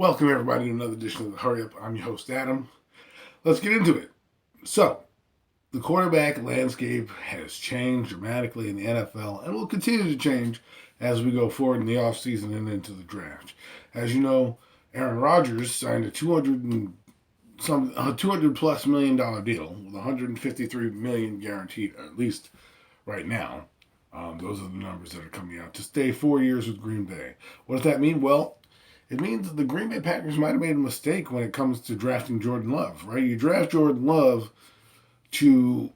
Welcome, everybody, to another edition of the Hurry Up. I'm your host, Adam. Let's get into it. So, the quarterback landscape has changed dramatically in the NFL and will continue to change as we go forward in the offseason and into the draft. As you know, Aaron Rodgers signed a 200 plus $1 million deal with 153 million guaranteed, at least right now. Those are the numbers that are coming out to stay 4 years with Green Bay. What does that mean? Well, it means that the Green Bay Packers might have made a mistake when it comes to drafting Jordan Love, right? You draft Jordan Love to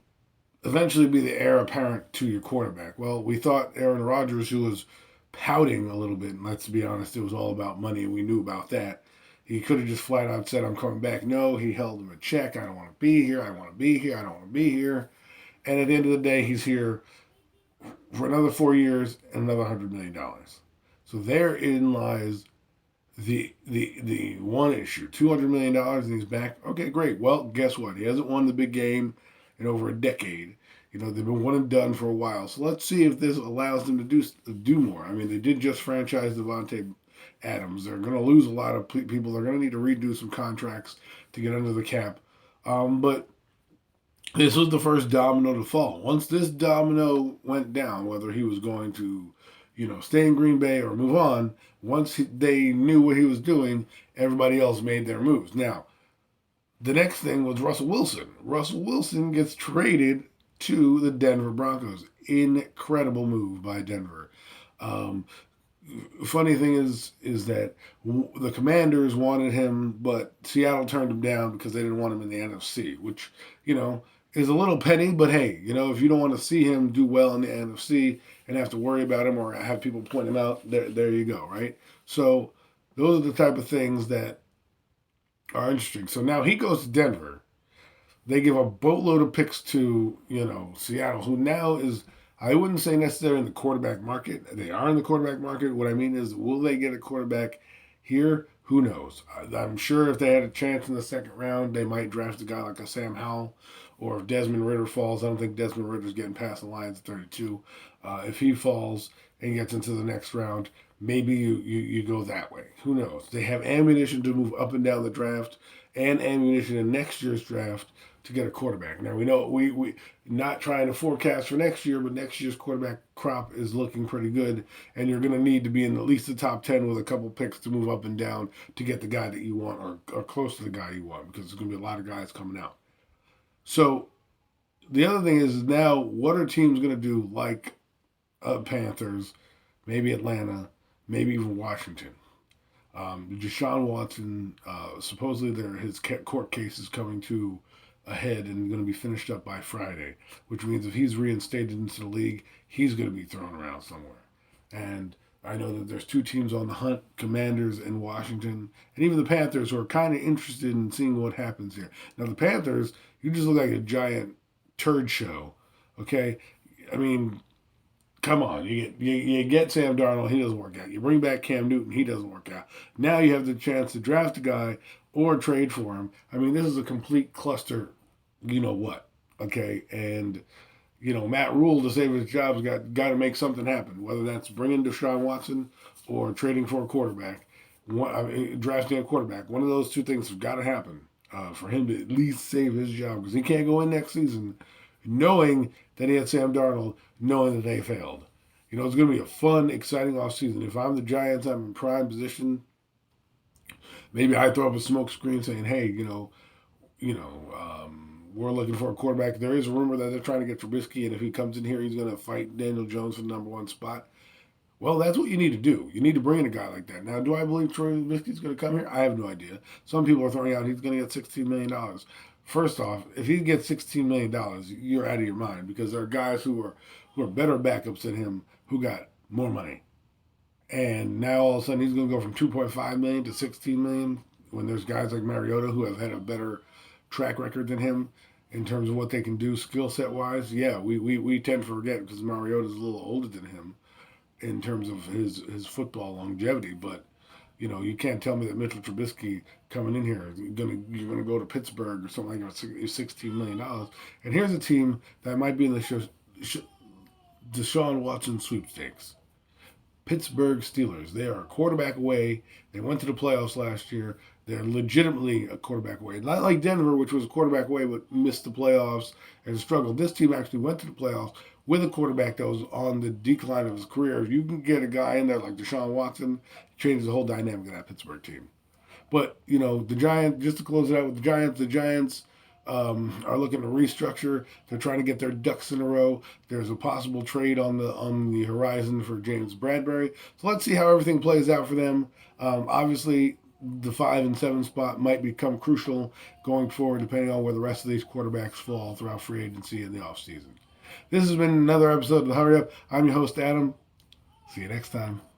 eventually be the heir apparent to your quarterback. Well, we thought Aaron Rodgers, who was pouting a little bit, and let's be honest, it was all about money, and we knew about that. He could have just flat out said, I'm coming back. No, he held him a check. I don't want to be here. I want to be here. I don't want to be here. And at the end of the day, he's here for another 4 years and another $100 million. So therein lies the one issue. $200 million and he's back. Okay, great. Well, guess what? He hasn't won the big game in over a decade. You know, they've been one and done for a while. So let's see if this allows them to do more. I mean, they did just franchise Devontae Adams. They're going to lose a lot of people. They're going to need to redo some contracts to get under the cap. But this was the first domino to fall. Once this domino went down, whether he was going to, stay in Green Bay or move on, once they knew what he was doing, everybody else made their moves. Now, the next thing was Russell Wilson. Russell Wilson gets traded to the Denver Broncos. Incredible move by Denver. Um, Funny thing is that the Commanders wanted him, but Seattle turned him down because they didn't want him in the NFC, which is a little petty. But hey, if you don't want to see him do well in the NFC and have to worry about him or have people point him out, there you go, right? So those are the type of things that are interesting. So now he goes to Denver. They give a boatload of picks to Seattle, who now is, I wouldn't say necessarily in the quarterback market. They are in the quarterback market. What I mean is, will they get a quarterback here? Who knows? I'm sure if they had a chance in the second round, they might draft a guy like a Sam Howell, or if Desmond Ritter falls. I don't think Desmond Ritter's getting past the Lions at 32. If he falls and gets into the next round, maybe you go that way. Who knows? They have ammunition to move up and down the draft and ammunition in next year's draft to get a quarterback. Now we know we not trying to forecast for next year, but next year's quarterback crop is looking pretty good, and you're going to need to be in at least the top 10 with a couple picks to move up and down to get the guy that you want or close to the guy you want, because there's going to be a lot of guys coming out. So the other thing is now, what are teams going to do, like Panthers, maybe Atlanta, maybe even Washington? Deshaun Watson, supposedly his court case is coming to a head and going to be finished up by Friday, which means if he's reinstated into the league, he's going to be thrown around somewhere. And I know that there's two teams on the hunt, Commanders and Washington, and even the Panthers, who are kind of interested in seeing what happens here. Now, the Panthers, you just look like a giant turd show, okay? I mean, come on, you get Sam Darnold, he doesn't work out. You bring back Cam Newton, he doesn't work out. Now you have the chance to draft a guy or trade for him. I mean, this is a complete cluster. You know what? Okay, and Matt Rule, to save his job, has got to make something happen. Whether that's bringing Deshaun Watson or trading for a quarterback, drafting a quarterback. One of those two things have got to happen for him to at least save his job, because he can't go in next season knowing that he had Sam Darnold, knowing that they failed. It's going to be a fun, exciting offseason. If I'm the Giants, I'm in prime position. Maybe I throw up a smoke screen saying, hey, we're looking for a quarterback. There is a rumor that they're trying to get Trubisky, and if he comes in here, he's going to fight Daniel Jones for the number one spot. Well, that's what you need to do. You need to bring in a guy like that. Now, do I believe Troy Trubisky's going to come here? I have no idea. Some people are throwing out he's going to get $16 million. First off, if he gets $16 million, you're out of your mind, because there are guys who are better backups than him who got more money. And now all of a sudden he's going to go from 2.5 million to 16 million, when there's guys like Mariota who have had a better track record than him in terms of what they can do skill set wise. Yeah, we tend to forget, because Mariota's a little older than him in terms of his football longevity. But you can't tell me that Mitchell Trubisky coming in here, you're gonna go to Pittsburgh or something like that, $16 million. And here's a team that might be in the Deshaun Watson sweepstakes. Pittsburgh Steelers. They are a quarterback away. They went to the playoffs last year. They're legitimately a quarterback away. Not like Denver, which was a quarterback away but missed the playoffs and struggled. This team actually went to the playoffs with a quarterback that was on the decline of his career. If you can get a guy in there like Deshaun Watson, it changes the whole dynamic of that Pittsburgh team. But, the Giants, just to close it out with the Giants are looking to restructure. They're trying to get their ducks in a row. There's a possible trade on the horizon for James Bradbury. So let's see how everything plays out for them. Obviously, the 5 and 7 spot might become crucial going forward, depending on where the rest of these quarterbacks fall throughout free agency and the offseason. This has been another episode of the Hurry Up. I'm your host, Adam. See you next time.